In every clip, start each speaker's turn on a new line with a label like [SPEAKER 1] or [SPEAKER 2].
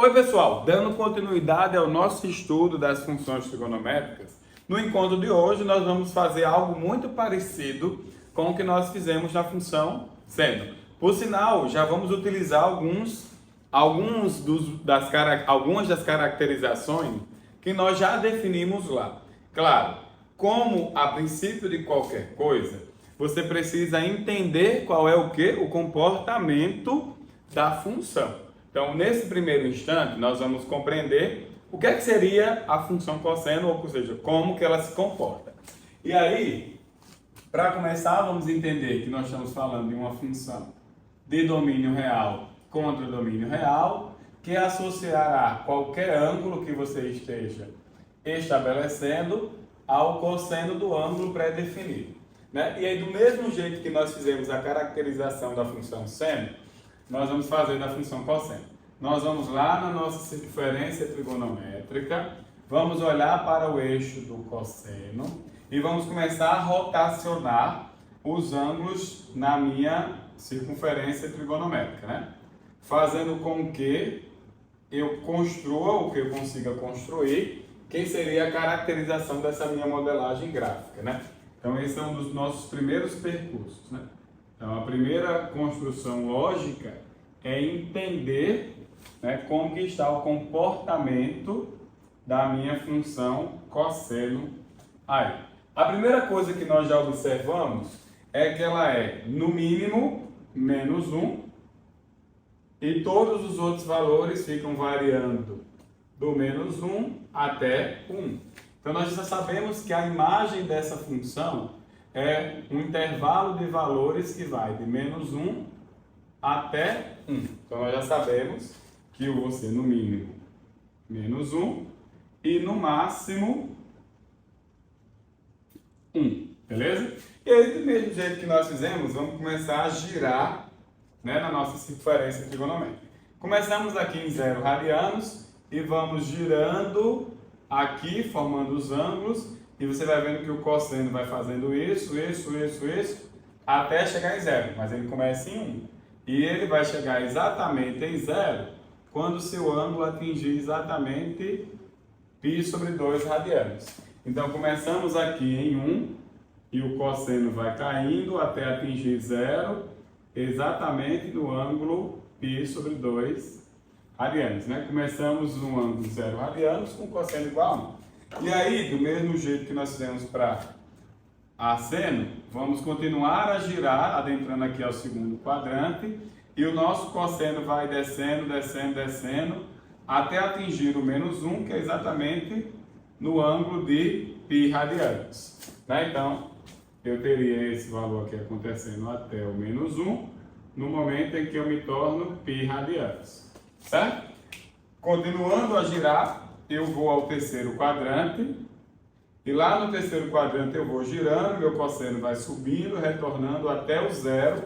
[SPEAKER 1] Oi pessoal, dando continuidade ao nosso estudo das funções trigonométricas, no encontro de hoje nós vamos fazer algo muito parecido com o que nós fizemos na função seno. Por sinal, já vamos utilizar algumas das caracterizações que nós já definimos lá. Claro, como a princípio de qualquer coisa, você precisa entender qual é o comportamento da função. Então, nesse primeiro instante, nós vamos compreender o que seria a função cosseno, ou seja, como que ela se comporta. E aí, para começar, vamos entender que nós estamos falando de uma função de domínio real contra domínio real, que associará qualquer ângulo que você esteja estabelecendo ao cosseno do ângulo pré-definido, né? E aí, do mesmo jeito que nós fizemos a caracterização da função seno, nós vamos fazer da função cosseno. Nós vamos lá na nossa circunferência trigonométrica, vamos olhar para o eixo do cosseno e vamos começar a rotacionar os ângulos na minha circunferência trigonométrica, né? Fazendo com que eu construa o que eu consiga construir, que seria a caracterização dessa minha modelagem gráfica, né? Então, esse é um dos nossos primeiros percursos, né? Então, a primeira construção lógica é entender, né, como que está o comportamento da minha função cosseno aí. A primeira coisa que nós já observamos é que ela é, no mínimo, menos 1, e todos os outros valores ficam variando do menos 1 até 1. Então, nós já sabemos que a imagem dessa função é um intervalo de valores que vai de menos 1 até 1. Então, nós já sabemos que eu vou ser no mínimo menos 1 e no máximo 1. Beleza? E aí, do mesmo jeito que nós fizemos, vamos começar a girar, né, na nossa circunferência trigonométrica. Começamos aqui em 0 radianos e vamos girando aqui, formando os ângulos. E você vai vendo que o cosseno vai fazendo isso, até chegar em 0. Mas ele começa em 1. E ele vai chegar exatamente em 0 quando o seu ângulo atingir exatamente π sobre 2 radianos. Então, começamos aqui em 1 e o cosseno vai caindo até atingir 0, exatamente no ângulo π sobre 2 radianos, né? Começamos no ângulo 0 radianos com cosseno igual a 1. E aí, do mesmo jeito que nós fizemos para a seno, vamos continuar a girar, adentrando aqui ao segundo quadrante, e o nosso cosseno vai descendo, até atingir o menos 1, que é exatamente no ângulo de π radianos, né? Então, eu teria esse valor aqui acontecendo até o menos 1, no momento em que eu me torno π radianos, certo? Continuando a girar, eu vou ao terceiro quadrante, e lá no terceiro quadrante eu vou girando, meu cosseno vai subindo, retornando até o 0,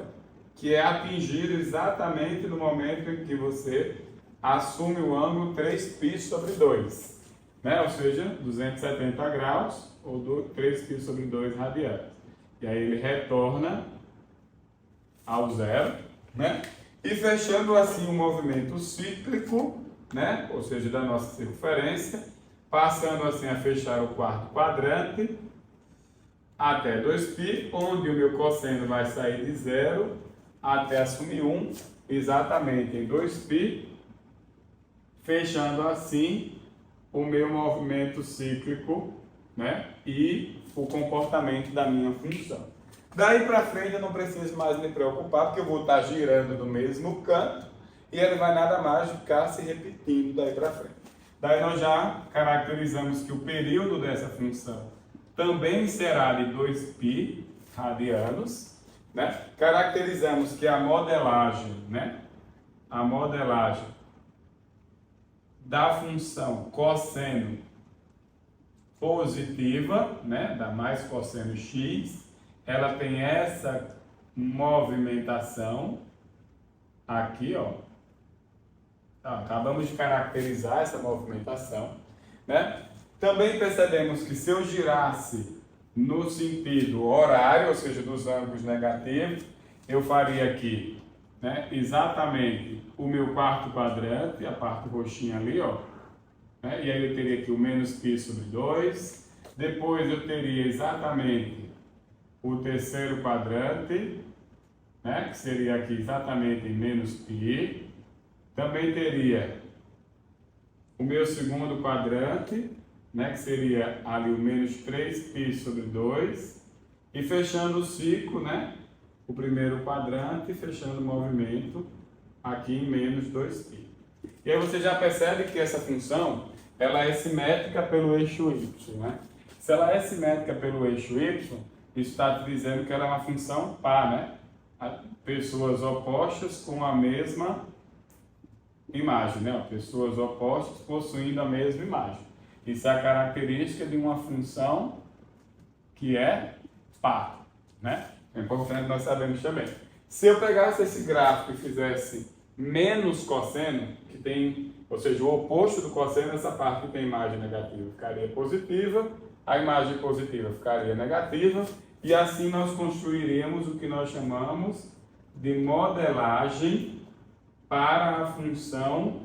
[SPEAKER 1] que é atingido exatamente no momento em que você assume o ângulo 3π sobre 2, né? Ou seja, 270 graus, ou 3π sobre 2 radianos. E aí ele retorna ao 0, né? E fechando assim o movimento cíclico, né? Ou seja, da nossa circunferência, passando assim a fechar o quarto quadrante até 2π, onde o meu cosseno vai sair de 0 até assumir 1, exatamente em 2π, fechando assim o meu movimento cíclico, né? E o comportamento da minha função. Daí para frente eu não preciso mais me preocupar, porque eu vou estar girando no mesmo canto e ele vai nada mais ficar se repetindo daí para frente. Daí nós já caracterizamos que o período dessa função também será de 2π radianos, né? Caracterizamos que a modelagem, né? A modelagem da função cosseno positiva, né? Da mais cosseno x, ela tem essa movimentação aqui, ó. Acabamos de caracterizar essa movimentação, né? Também percebemos que se eu girasse no sentido horário, ou seja, dos ângulos negativos, eu faria aqui, né, exatamente o meu quarto quadrante, a parte roxinha ali, ó. Né? E aí eu teria aqui o menos π sobre 2. Depois eu teria exatamente o terceiro quadrante, né? Que seria aqui exatamente menos π. Também teria o meu segundo quadrante, né? Que seria ali o menos 3π sobre 2. E fechando o ciclo, né? O primeiro quadrante, fechando o movimento aqui em menos 2π. E aí você já percebe que essa função ela é simétrica pelo eixo y, né? Se ela é simétrica pelo eixo y, isso está dizendo que ela é uma função par, né? Pessoas opostas com a mesma imagem, né? Pessoas opostas possuindo a mesma imagem. Isso é a característica de uma função que é par, né? É importante nós sabermos também. Se eu pegasse esse gráfico e fizesse menos cosseno, que tem, ou seja, o oposto do cosseno, essa parte que tem imagem negativa ficaria positiva, a imagem positiva ficaria negativa, e assim nós construiríamos o que nós chamamos de modelagem para a função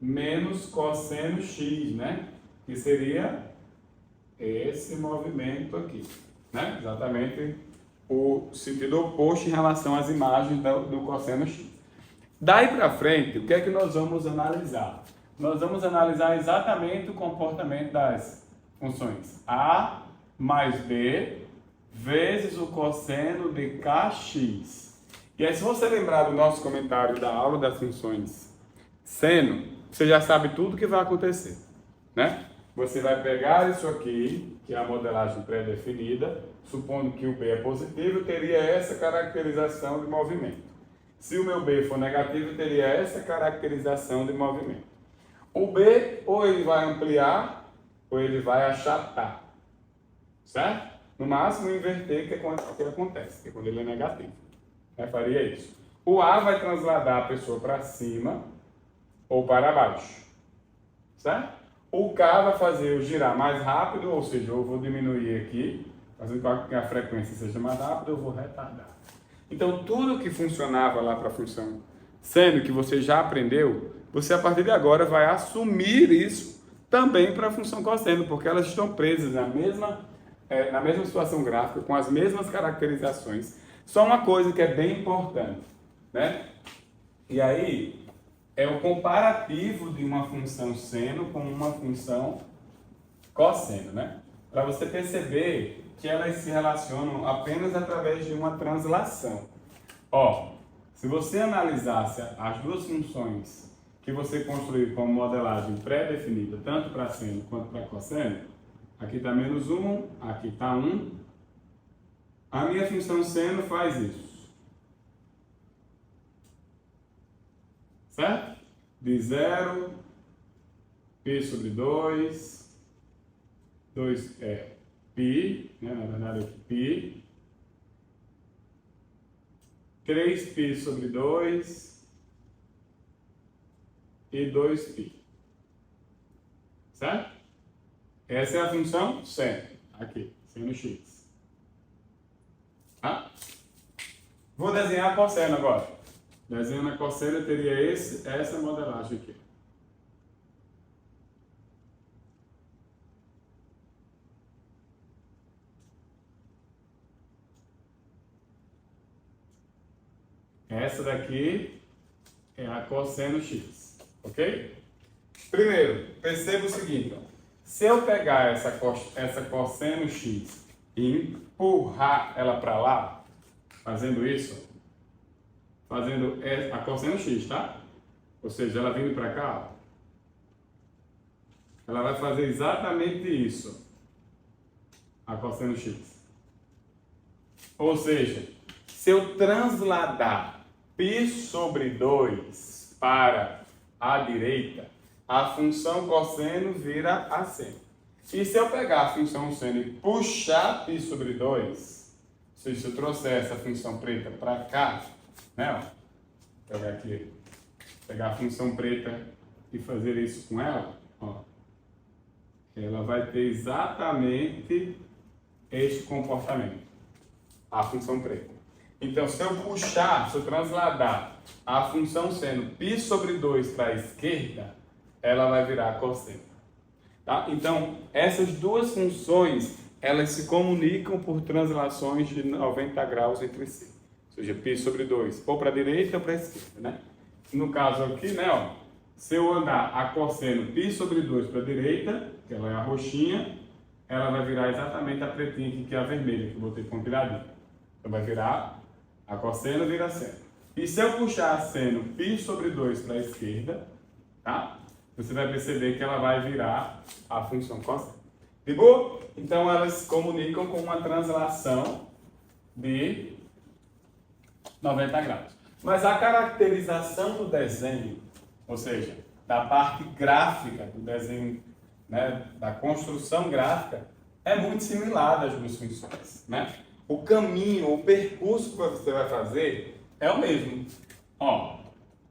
[SPEAKER 1] menos cosseno x, né? Que seria esse movimento aqui, né? Exatamente o sentido oposto em relação às imagens do cosseno x. Daí para frente, o que é que nós vamos analisar? Nós vamos analisar exatamente o comportamento das funções a mais b vezes o cosseno de kx. E aí, se você lembrar do nosso comentário da aula das funções seno, você já sabe tudo o que vai acontecer, né? Você vai pegar isso aqui, que é a modelagem pré-definida, supondo que o b é positivo, eu teria essa caracterização de movimento. Se o meu b for negativo, eu teria essa caracterização de movimento. O b, ou ele vai ampliar, ou ele vai achatar, certo? No máximo, inverter, que é o que acontece, que é quando ele é negativo. Faria isso. O a vai transladar a pessoa para cima ou para baixo, certo? O K vai fazer eu girar mais rápido, ou seja, eu vou diminuir aqui, fazendo com que a frequência seja mais rápida, eu vou retardar. Então, tudo que funcionava lá para a função seno, que você já aprendeu, você a partir de agora vai assumir isso também para a função cosseno, porque elas estão presas na mesma situação gráfica, com as mesmas caracterizações. Só uma coisa que é bem importante, né? E aí é o comparativo de uma função seno com uma função cosseno, né? Para você perceber que elas se relacionam apenas através de uma translação. Ó, se você analisasse as duas funções que você construiu como modelagem pré-definida, tanto para seno quanto para cosseno, aqui está menos 1, aqui está 1. A minha função seno faz isso. Certo? De 0, π sobre 2, 2 é π, né? Na verdade é π, 3π sobre 2 e 2π. Certo? Essa é a função seno, aqui, seno x. Tá? Vou desenhar a cosseno agora. Desenhando a cosseno, eu teria essa modelagem aqui. Essa daqui é a cosseno x, ok? Primeiro, perceba o seguinte, ó. Se eu pegar essa cosseno x e empurrar ela para lá, fazendo isso, fazendo a cosseno x, tá? Ou seja, ela vindo para cá, ó, ela vai fazer exatamente isso, a cosseno x. Ou seja, se eu transladar π sobre 2 para a direita, a função cosseno vira a seno. E se eu pegar a função seno e puxar π sobre 2, ou seja, se eu trouxer essa função preta para cá, né, ó, pegar a função preta e fazer isso com ela, ó, ela vai ter exatamente este comportamento, a função preta. Então, se eu puxar, se eu transladar a função seno π sobre 2 para a esquerda, ela vai virar cosseno. Tá? Então, essas duas funções, elas se comunicam por translações de 90 graus entre si. Ou seja, π sobre 2, ou para a direita ou para a esquerda, né? No caso aqui, né, ó, se eu andar a cosseno π sobre 2 para a direita, que ela é a roxinha, ela vai virar exatamente a pretinha aqui, que é a vermelha, que eu botei pontilhadinho. Então vai virar, a cosseno vira seno. E se eu puxar a seno π sobre 2 para a esquerda, tá? Você vai perceber que ela vai virar a função cosseno. De boa? Então elas se comunicam com uma translação de 90 graus. Mas a caracterização do desenho, ou seja, da parte gráfica do desenho, né, da construção gráfica, é muito similar das duas funções, né? O caminho, o percurso que você vai fazer é o mesmo. Ó,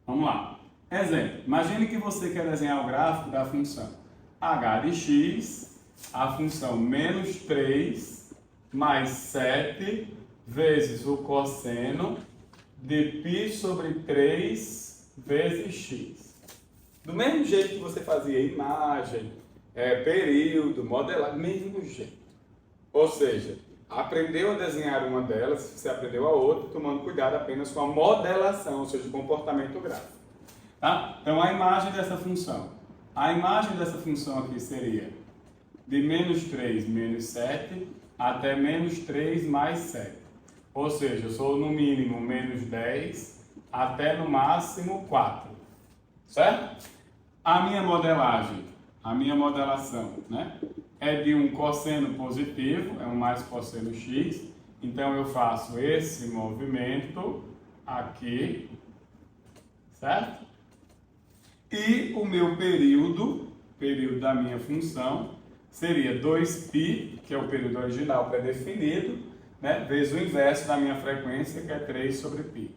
[SPEAKER 1] vamos lá. Exemplo, imagine que você quer desenhar o gráfico da função h de x, a função menos 3 mais 7 vezes o cosseno de π sobre 3 vezes x. Do mesmo jeito que você fazia imagem, período, modelagem, mesmo jeito. Ou seja, aprendeu a desenhar uma delas, você aprendeu a outra, tomando cuidado apenas com a modelação, ou seja, o comportamento gráfico. Tá? Então, a imagem dessa função. A imagem dessa função aqui seria de menos 3 menos 7 até menos 3 mais 7. Ou seja, eu sou no mínimo menos 10 até no máximo 4. Certo? A minha modelagem, a minha modelação, né, é de um cosseno positivo, é um mais cosseno x. Então eu faço esse movimento aqui, certo? E o meu período da minha função, seria 2π, que é o período original pré-definido, né, vezes o inverso da minha frequência, que é 3 sobre π,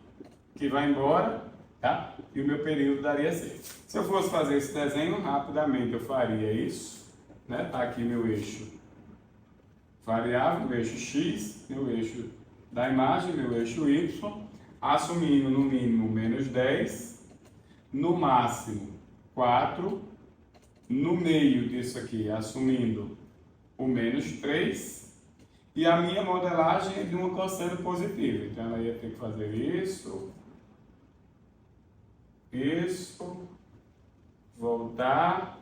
[SPEAKER 1] que vai embora, tá? E o meu período daria 6. Se eu fosse fazer esse desenho, rapidamente eu faria isso, né? Tá aqui meu eixo variável, meu eixo x, meu eixo da imagem, meu eixo y, assumindo no mínimo menos 10, no máximo 4, no meio disso aqui, assumindo o menos 3, e a minha modelagem é de uma cosseno positiva. Então, ela ia ter que fazer isso, voltar,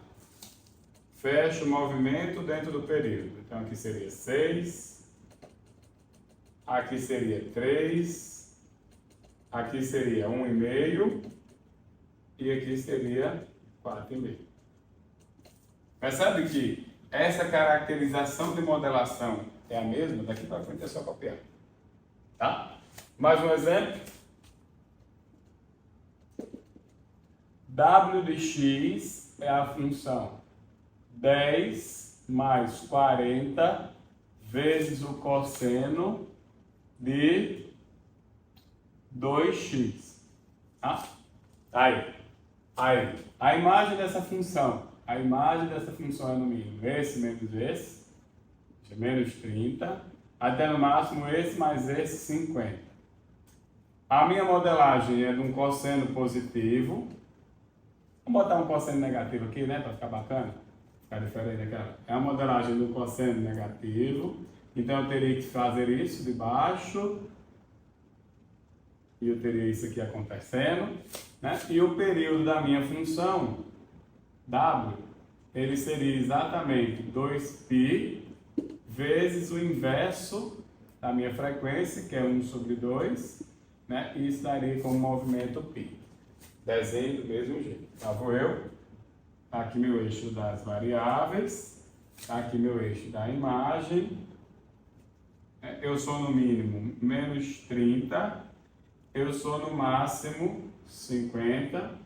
[SPEAKER 1] fecha o movimento dentro do período. Então, aqui seria 6, aqui seria 3, aqui seria 1,5 e aqui seria 4,5. Percebe que essa caracterização de modelação é a mesma? Daqui para frente é só copiar. Tá? Mais um exemplo. W de x é a função 10 mais 40 vezes o cosseno de 2x. Tá? Aí, a imagem dessa função. A imagem dessa função é no mínimo esse menos esse, menos 30, até no máximo esse mais esse, 50. A minha modelagem é de um cosseno positivo. Vamos botar um cosseno negativo aqui, né, para ficar bacana, ficar diferente daquela. É uma modelagem do cosseno negativo, então eu teria que fazer isso de baixo, e eu teria isso aqui acontecendo, né? E o período da minha função W, ele seria exatamente 2π vezes o inverso da minha frequência, que é 1 sobre 2, né? E isso daria como movimento π. Desenho do mesmo jeito. Tá, vou eu. Tá aqui meu eixo das variáveis. Tá aqui meu eixo da imagem. Eu sou no mínimo menos 30. Eu sou no máximo 50.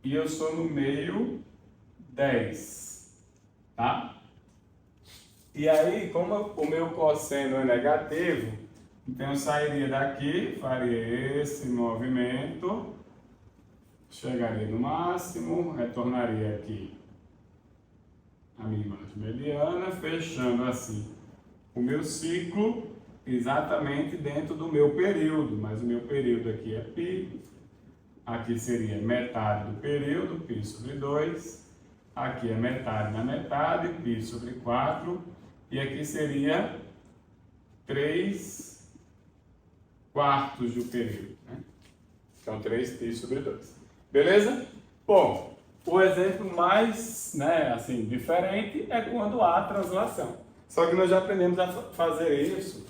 [SPEAKER 1] E eu sou no meio 10. Tá? E aí, como o meu cosseno é negativo, então eu sairia daqui, faria esse movimento, chegaria no máximo, retornaria aqui a minha imagem mediana, fechando assim o meu ciclo, exatamente dentro do meu período, mas o meu período aqui é π, aqui seria metade do período, π sobre 2, aqui é metade da metade, π sobre 4, e aqui seria 3 quartos do período, né? Então 3π sobre 2. Beleza? Bom, o exemplo mais, assim, diferente é quando há translação. Só que nós já aprendemos a fazer isso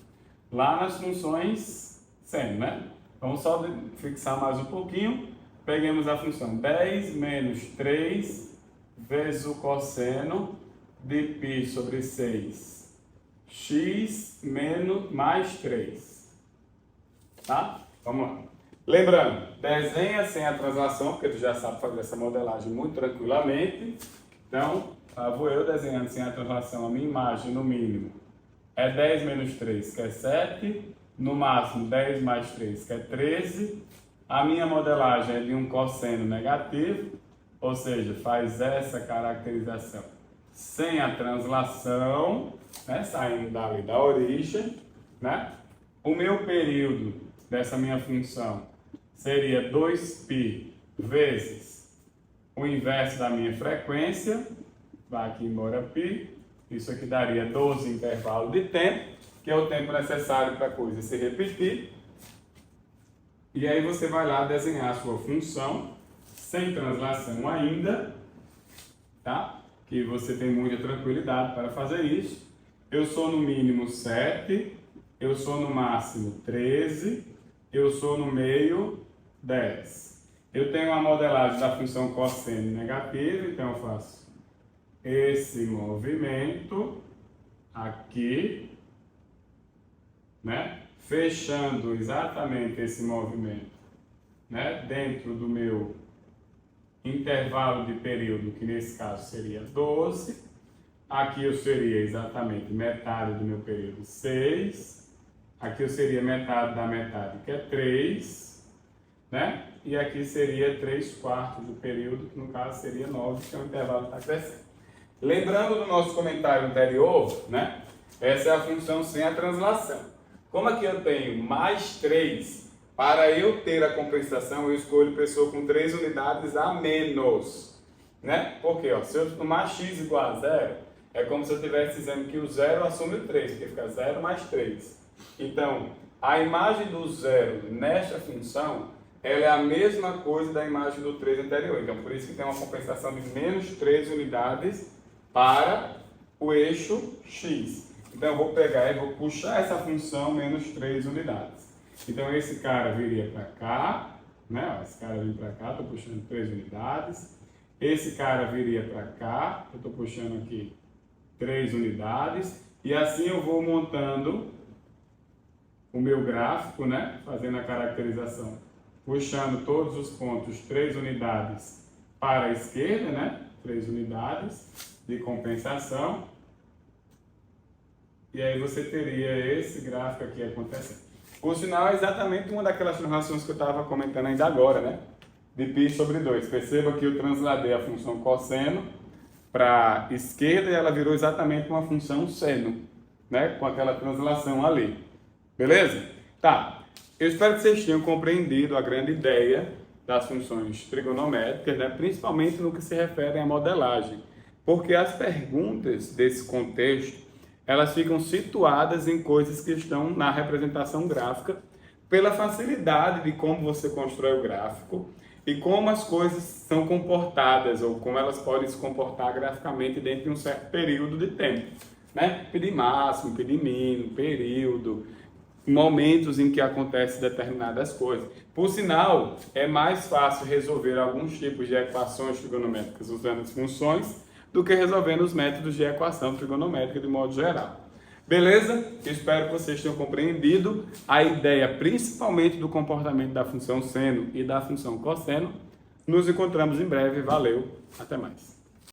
[SPEAKER 1] lá nas funções seno, né? Vamos só fixar mais um pouquinho. Peguemos a função 10 menos 3 vezes o cosseno de π sobre 6, x menos mais 3. Tá? Vamos lá. Lembrando, desenha sem a translação, porque tu já sabe fazer essa modelagem muito tranquilamente. Então, vou eu desenhando sem a translação a minha imagem, no mínimo, é 10 menos 3, que é 7. No máximo, 10 mais 3, que é 13. A minha modelagem é de um cosseno negativo, ou seja, faz essa caracterização sem a translação, né, saindo dali da origem, né? O meu período dessa minha função seria 2π vezes o inverso da minha frequência, vai aqui embora π, isso aqui daria 12 intervalos de tempo, que é o tempo necessário para a coisa se repetir. E aí você vai lá desenhar a sua função, sem translação ainda, tá? Que você tem muita tranquilidade para fazer isso. Eu sou no mínimo 7, eu sou no máximo 13, eu sou no meio 10. Eu tenho uma modelagem da função cosseno negativa, então eu faço esse movimento aqui, né? Fechando exatamente esse movimento, né? Dentro do meu intervalo de período, que nesse caso seria 12. Aqui eu seria exatamente metade do meu período, 6. Aqui eu seria metade da metade, que é 3. Né? E aqui seria 3 quartos do período, que no caso seria 9, que é o intervalo que está crescendo. Lembrando do nosso comentário anterior, né? Essa é a função sem a translação. Como aqui eu tenho mais 3, para eu ter a compensação, eu escolho pessoa com 3 unidades a menos. Né? Porque ó, se eu tomar x igual a 0, é como se eu estivesse dizendo que o 0 assume o 3, porque fica 0 mais 3. Então, a imagem do 0 nesta função, ela é a mesma coisa da imagem do 3 anterior. Então, por isso que tem uma compensação de menos 3 unidades para o eixo x. Então, eu vou pegar e vou puxar essa função menos 3 unidades. Então, esse cara viria para cá, né? Esse cara vem para cá, estou puxando 3 unidades. Esse cara viria para cá, eu estou puxando aqui 3 unidades. E assim eu vou montando o meu gráfico, né? Fazendo a caracterização. Puxando todos os pontos 3 unidades para a esquerda, né? 3 unidades de compensação. E aí você teria esse gráfico aqui acontecendo. Por sinal, é exatamente uma daquelas translações que eu estava comentando ainda agora, né? De π sobre 2. Perceba que eu transladei a função cosseno para a esquerda e ela virou exatamente uma função seno, né? Com aquela translação ali. Beleza? Tá. Eu espero que vocês tenham compreendido a grande ideia das funções trigonométricas, né? Principalmente no que se refere à modelagem. Porque as perguntas desse contexto, elas ficam situadas em coisas que estão na representação gráfica pela facilidade de como você constrói o gráfico e como as coisas são comportadas ou como elas podem se comportar graficamente dentro de um certo período de tempo, né? Pedir máximo, pedir mínimo, período, momentos em que acontecem determinadas coisas. Por sinal, é mais fácil resolver alguns tipos de equações trigonométricas usando as funções do que resolvendo os métodos de equação trigonométrica de modo geral. Beleza? Espero que vocês tenham compreendido a ideia principalmente do comportamento da função seno e da função cosseno. Nos encontramos em breve. Valeu, até mais.